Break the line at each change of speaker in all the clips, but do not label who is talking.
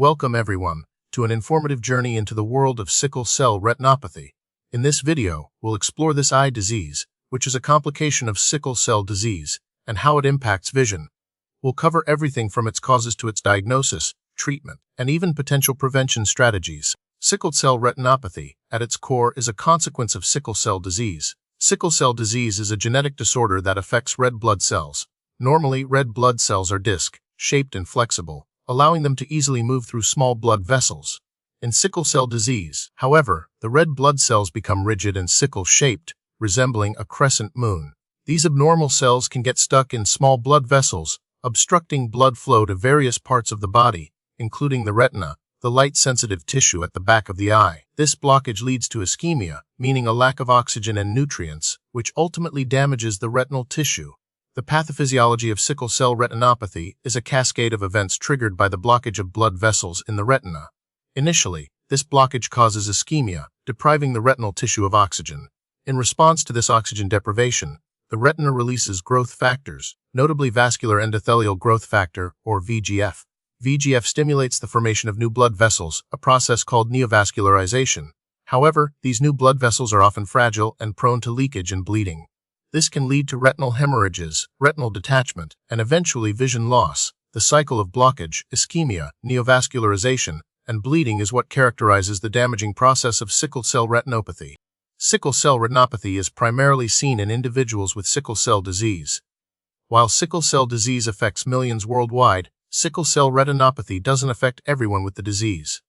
Welcome everyone to an informative journey into the world of sickle cell retinopathy. In this video, we'll explore this eye disease, which is a complication of sickle cell disease, and how it impacts vision. We'll cover everything from its causes to its diagnosis, treatment, and even potential prevention strategies. Sickle cell retinopathy, at its core, is a consequence of sickle cell disease. Sickle cell disease is a genetic disorder that affects red blood cells. Normally, red blood cells are disc-shaped and flexible, allowing them to easily move through small blood vessels. In sickle cell disease, however, the red blood cells become rigid and sickle-shaped, resembling a crescent moon. These abnormal cells can get stuck in small blood vessels, obstructing blood flow to various parts of the body, including the retina, the light-sensitive tissue at the back of the eye. This blockage leads to ischemia, meaning a lack of oxygen and nutrients, which ultimately damages the retinal tissue. The pathophysiology of sickle cell retinopathy is a cascade of events triggered by the blockage of blood vessels in the retina. Initially, this blockage causes ischemia, depriving the retinal tissue of oxygen. In response to this oxygen deprivation, the retina releases growth factors, notably vascular endothelial growth factor, or VEGF. VEGF stimulates the formation of new blood vessels, a process called neovascularization. However, these new blood vessels are often fragile and prone to leakage and bleeding. This can lead to retinal hemorrhages, retinal detachment, and eventually vision loss. The cycle of blockage, ischemia, neovascularization, and bleeding is what characterizes the damaging process of sickle cell retinopathy. Sickle cell retinopathy is primarily seen in individuals with sickle cell disease. While sickle cell disease affects millions worldwide, sickle cell retinopathy doesn't affect everyone with the disease.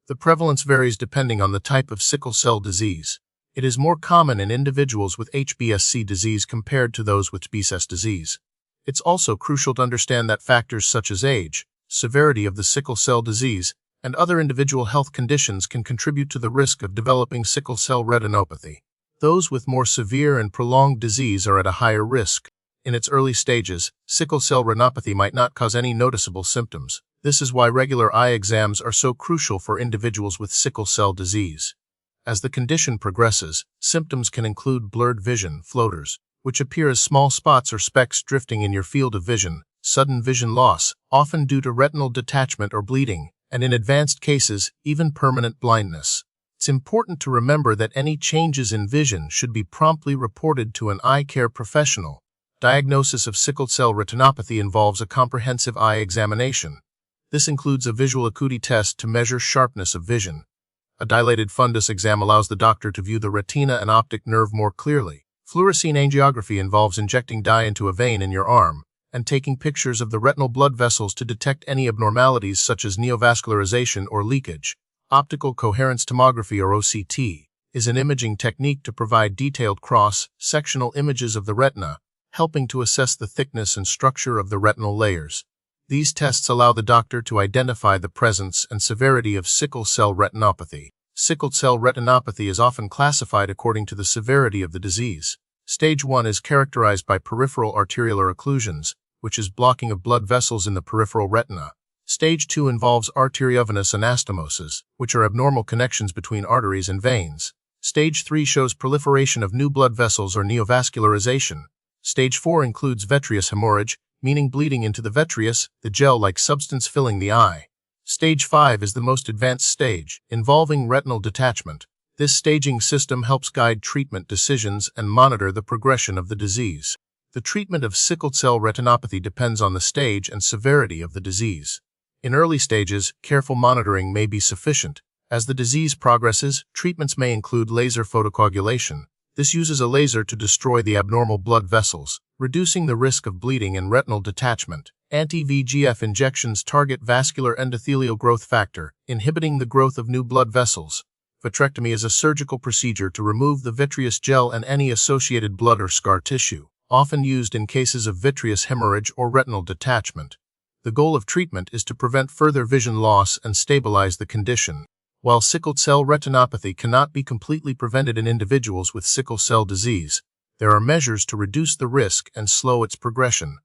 The prevalence varies depending on the type of sickle cell disease. It is more common in individuals with HBSC disease compared to those with BSS disease. It's also crucial to understand that factors such as age, severity of the sickle cell disease, and other individual health conditions can contribute to the risk of developing sickle cell retinopathy. Those with more severe and prolonged disease are at a higher risk. In its early stages, sickle cell retinopathy might not cause any noticeable symptoms. This is why regular eye exams are so crucial for individuals with sickle cell disease. As the condition progresses, symptoms can include blurred vision, floaters, which appear as small spots or specks drifting in your field of vision, sudden vision loss, often due to retinal detachment or bleeding, and in advanced cases, even permanent blindness. It's important to remember that any changes in vision should be promptly reported to an eye care professional. Diagnosis of sickle cell retinopathy involves a comprehensive eye examination. This includes a visual acuity test to measure sharpness of vision. A dilated fundus exam allows the doctor to view the retina and optic nerve more clearly. Fluorescein angiography involves injecting dye into a vein in your arm and taking pictures of the retinal blood vessels to detect any abnormalities such as neovascularization or leakage. Optical coherence tomography, or OCT, is an imaging technique to provide detailed cross-sectional images of the retina, helping to assess the thickness and structure of the retinal layers. These tests allow the doctor to identify the presence and severity of sickle cell retinopathy. Sickle cell retinopathy is often classified according to the severity of the disease. Stage 1 is characterized by peripheral arteriolar occlusions, which is blocking of blood vessels in the peripheral retina. Stage 2 involves arteriovenous anastomosis, which are abnormal connections between arteries and veins. Stage 3 shows proliferation of new blood vessels or neovascularization. Stage 4 includes vitreous hemorrhage, meaning bleeding into the vitreous, the gel-like substance filling the eye. Stage 5 is the most advanced stage, involving retinal detachment. This staging system helps guide treatment decisions and monitor the progression of the disease. The treatment of sickle cell retinopathy depends on the stage and severity of the disease. In early stages, careful monitoring may be sufficient. As the disease progresses, treatments may include laser photocoagulation. This uses a laser to destroy the abnormal blood vessels, reducing the risk of bleeding and retinal detachment. Anti-VEGF injections target vascular endothelial growth factor, inhibiting the growth of new blood vessels. Vitrectomy is a surgical procedure to remove the vitreous gel and any associated blood or scar tissue, often used in cases of vitreous hemorrhage or retinal detachment. The goal of treatment is to prevent further vision loss and stabilize the condition. While sickle cell retinopathy cannot be completely prevented in individuals with sickle cell disease, there are measures to reduce the risk and slow its progression.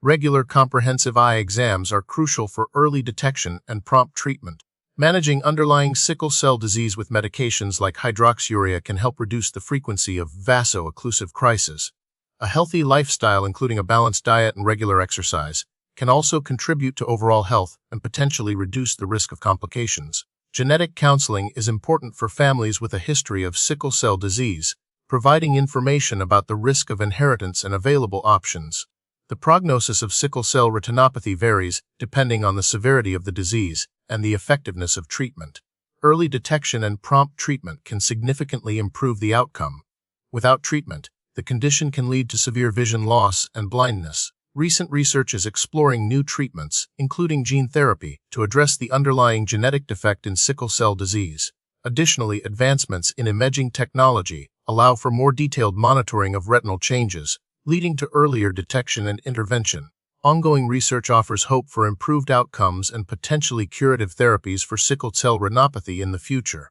Regular comprehensive eye exams are crucial for early detection and prompt treatment. Managing underlying sickle cell disease with medications like hydroxyurea can help reduce the frequency of vaso-occlusive crises. A healthy lifestyle, including a balanced diet and regular exercise, can also contribute to overall health and potentially reduce the risk of complications. Genetic counseling is important for families with a history of sickle cell disease, providing information about the risk of inheritance and available options. The prognosis of sickle cell retinopathy varies depending on the severity of the disease and the effectiveness of treatment. Early detection and prompt treatment can significantly improve the outcome. Without treatment, the condition can lead to severe vision loss and blindness. Recent research is exploring new treatments, including gene therapy, to address the underlying genetic defect in sickle cell disease. Additionally, advancements in imaging technology allow for more detailed monitoring of retinal changes, leading to earlier detection and intervention. Ongoing research offers hope for improved outcomes and potentially curative therapies for sickle cell retinopathy in the future.